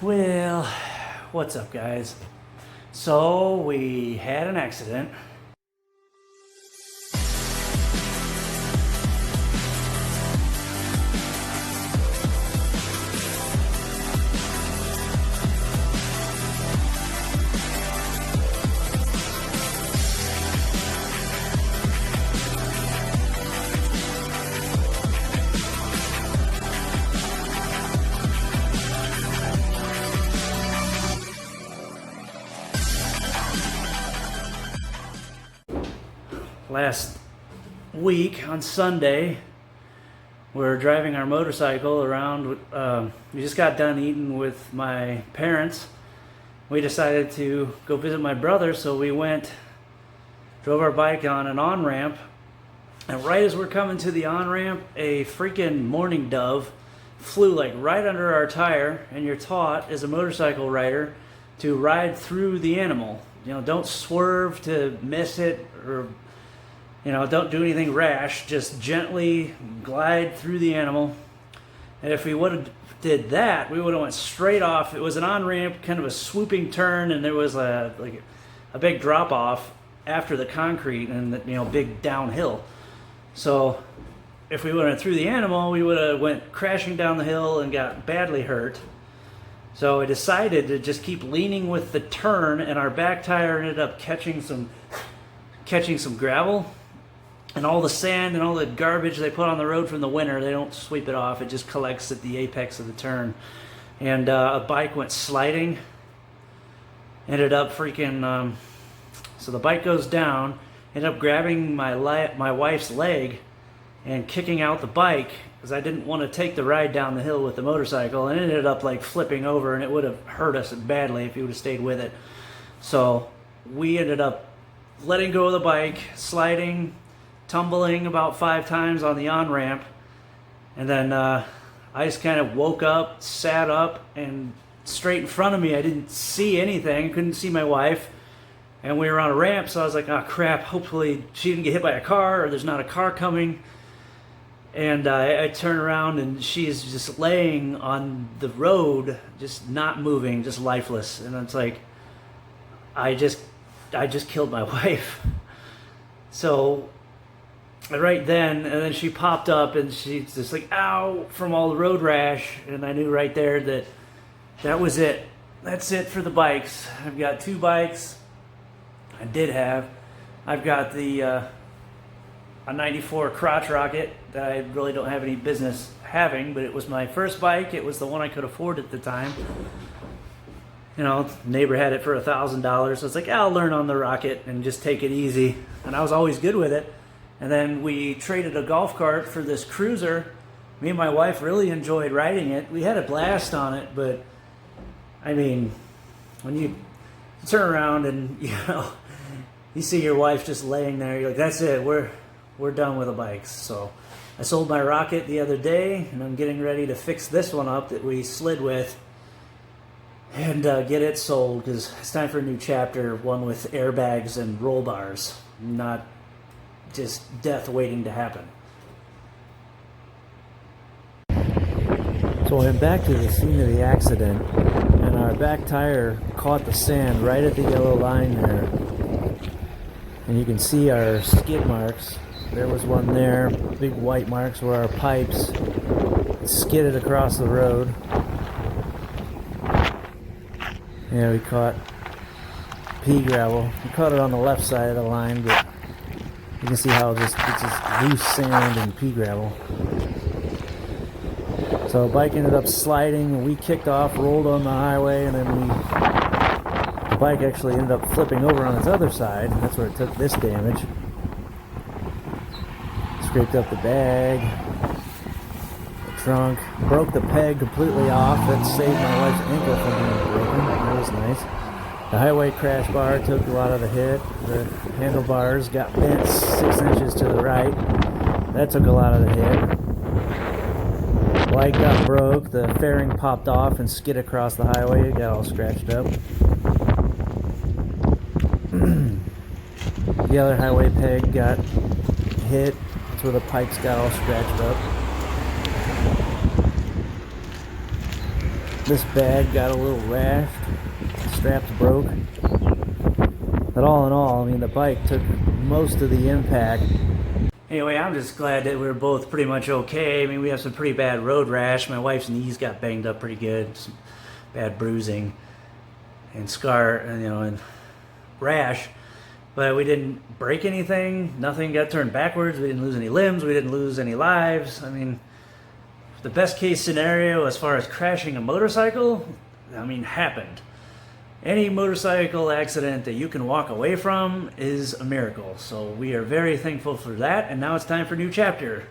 Well, what's up, guys? So, we had an accident. Last week on Sunday, we're driving our motorcycle around. We just got done eating with my parents. We decided to go visit my brother, so we drove our bike on an on-ramp. And right as we're coming to the on-ramp, a freaking mourning dove flew like right under our tire. And you're taught as a motorcycle rider to ride through the animal. You know, don't swerve to miss it, or don't do anything rash. Just gently glide through the animal. And if we would have did that, we would have went straight off. It was an on-ramp, kind of a swooping turn, and there was a big drop-off after the concrete and big downhill. So if we went through the animal, we would have went crashing down the hill and got badly hurt. So I decided to just keep leaning with the turn, and our back tire ended up catching some gravel. And all the sand and all the garbage they put on the road from the winter, they don't sweep it off. It just collects at the apex of the turn. And a bike went sliding. Ended up freaking... so the bike goes down. Ended up grabbing my wife's leg and kicking out the bike because I didn't want to take the ride down the hill with the motorcycle. And it ended up like flipping over, and it would have hurt us badly if he would have stayed with it. So we ended up letting go of the bike, sliding, tumbling about 5 times on the on-ramp, and then I just kind of woke up, sat up, and straight in front of me, I didn't see anything, couldn't see my wife, and we were on a ramp, so I was like, oh crap, hopefully she didn't get hit by a car, or there's not a car coming. And I turn around, and she's just laying on the road, just not moving, just lifeless, and it's like, I just killed my wife. So right then, and then she popped up, and she's just like, ow, from all the road rash. And I knew right there that was it. That's it for the bikes. I've got 2 bikes. I've got a 94 crotch rocket that I really don't have any business having, but it was my first bike. It was the one I could afford at the time. Neighbor had it for $1,000, so it's like, I'll learn on the rocket and just take it easy. And I was always good with it. And then we traded a golf cart for this cruiser. Me and my wife really enjoyed riding it. We had a blast on it, but I mean, when you turn around and you see your wife just laying there, you're like, that's it, we're done with the bikes. So I sold my rocket the other day, and I'm getting ready to fix this one up that we slid with and get it sold, because it's time for a new chapter, one with airbags and roll bars, not just death waiting to happen. So I went back to the scene of the accident, and our back tire caught the sand right at the yellow line there. And you can see our skid marks. There was one there, big white marks where our pipes skidded across the road. Yeah, we caught pea gravel. We caught it on the left side of the line, but you can see how it's just loose sand and pea gravel. So the bike ended up sliding, and we kicked off, rolled on the highway, and then the bike actually ended up flipping over on its other side. That's where it took this damage. Scraped up the bag, the trunk, broke the peg completely off. That saved my wife's ankle from being broken. That was nice. The highway crash bar took a lot of the hit. The handlebars got bent 6 inches to the right. That took a lot of the hit. Light got broke. The fairing popped off and skid across the highway. It got all scratched up. The other highway peg got hit. That's where the pipes got all scratched up. This bag got a little rashed, the straps broke. But all in all, I mean, the bike took most of the impact. Anyway, I'm just glad that we were both pretty much okay. I mean, we have some pretty bad road rash. My wife's knees got banged up pretty good, some bad bruising and scar, and rash. But we didn't break anything. Nothing got turned backwards. We didn't lose any limbs. We didn't lose any lives. I mean, the best case scenario as far as crashing a motorcycle, happened. Any motorcycle accident that you can walk away from is a miracle. So we are very thankful for that. And now it's time for a new chapter.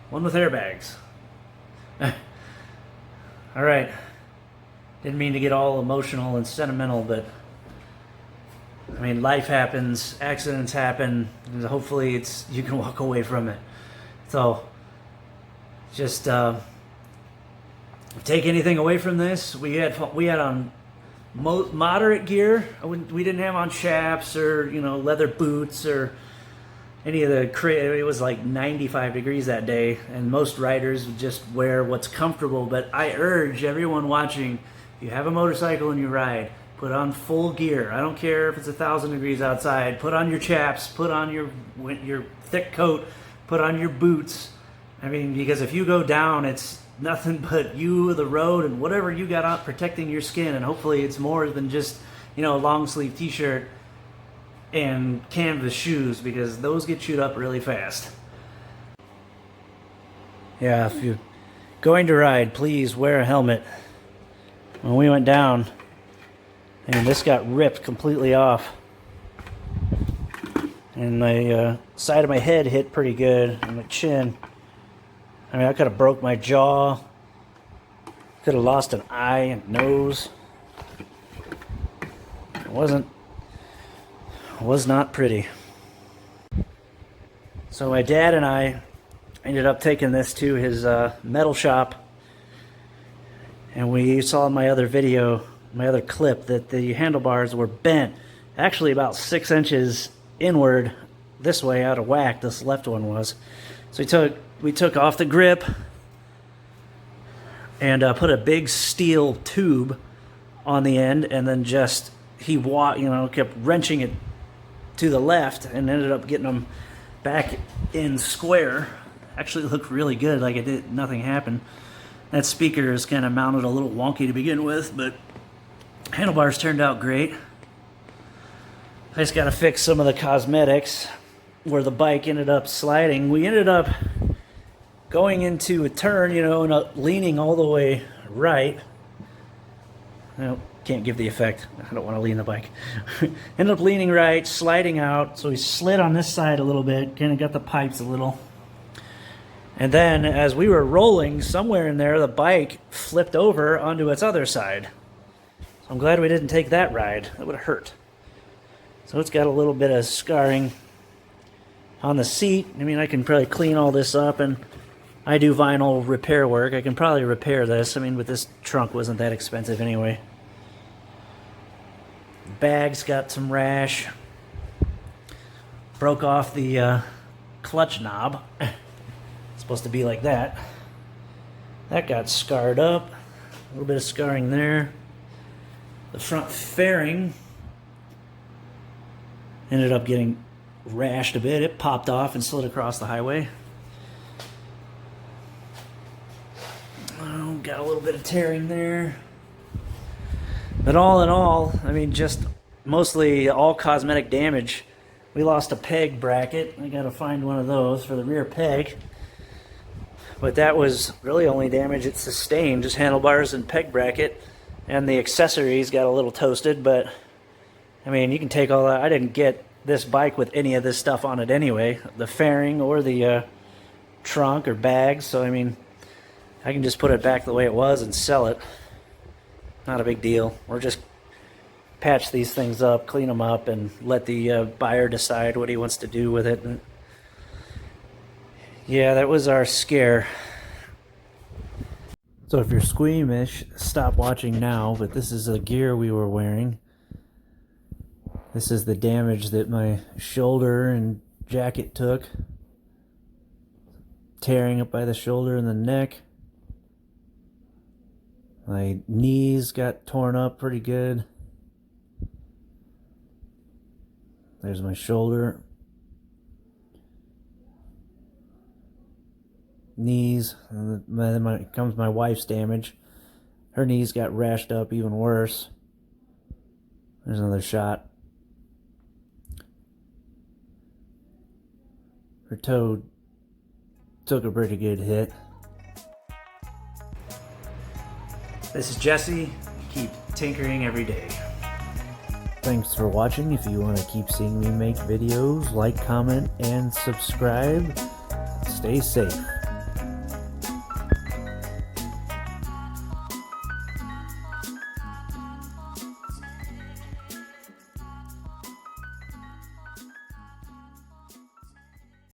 One with airbags. All right. Didn't mean to get all emotional and sentimental, but life happens, accidents happen, and hopefully you can walk away from it. So just take anything away from this. We had on moderate gear. We didn't have on chaps or leather boots or any of the. It was like 95 degrees that day, and most riders would just wear what's comfortable. But I urge everyone watching, if you have a motorcycle and you ride, put on full gear. I don't care if it's 1,000 degrees outside. Put on your chaps. Put on your thick coat. Put on your boots. Because if you go down, it's nothing but you, the road, and whatever you got out protecting your skin. And hopefully it's more than just, a long sleeve t-shirt and canvas shoes, because those get chewed up really fast. Yeah, if you're going to ride, please wear a helmet. When we went down, this got ripped completely off. And my side of my head hit pretty good, and my chin. I could have broke my jaw. Could have lost an eye and nose. It was not pretty. So my dad and I ended up taking this to his metal shop. And we saw in my other video, my other clip, that the handlebars were bent. Actually about 6 inches inward this way, out of whack, this left one was. So we took off the grip and put a big steel tube on the end, and then kept wrenching it to the left and ended up getting them back in square. Actually looked really good, like nothing happened. That speaker is kind of mounted a little wonky to begin with, but handlebars turned out great. I just got to fix some of the cosmetics where the bike ended up sliding. We ended up going into a turn, and leaning all the way right. Can't give the effect. I don't want to lean the bike. Ended up leaning right, sliding out. So we slid on this side a little bit, kind of got the pipes a little. And then as we were rolling, somewhere in there, the bike flipped over onto its other side. So I'm glad we didn't take that ride. That would have hurt. So it's got a little bit of scarring on the seat. I can probably clean all this up, and I do vinyl repair work. I can probably repair this. But this trunk wasn't that expensive anyway. Bag's got some rash. Broke off the clutch knob. It's supposed to be like that. That got scarred up. A little bit of scarring there. The front fairing ended up getting rashed a bit. It popped off and slid across the highway. Got a little bit of tearing there. But all in all, just mostly all cosmetic damage. We lost a peg bracket. I gotta find one of those for the rear peg. But that was really only damage it sustained, just handlebars and peg bracket. And the accessories got a little toasted, but you can take all that. I didn't get this bike with any of this stuff on it anyway, the fairing or the trunk or bags. So I can just put it back the way it was and sell it. Not a big deal. Or just patch these things up, clean them up, and let the buyer decide what he wants to do with it. And yeah, that was our scare. So if you're squeamish, stop watching now, but this is the gear we were wearing. This is the damage that my shoulder and jacket took. Tearing up by the shoulder and the neck. My knees got torn up pretty good. There's my shoulder. Knees. And then comes my wife's damage. Her knees got rashed up even worse. There's another shot. Her toe took a pretty good hit. This is Jesse. Keep tinkering every day. Thanks for watching. If you want to keep seeing me make videos, like, comment, and subscribe. Stay safe.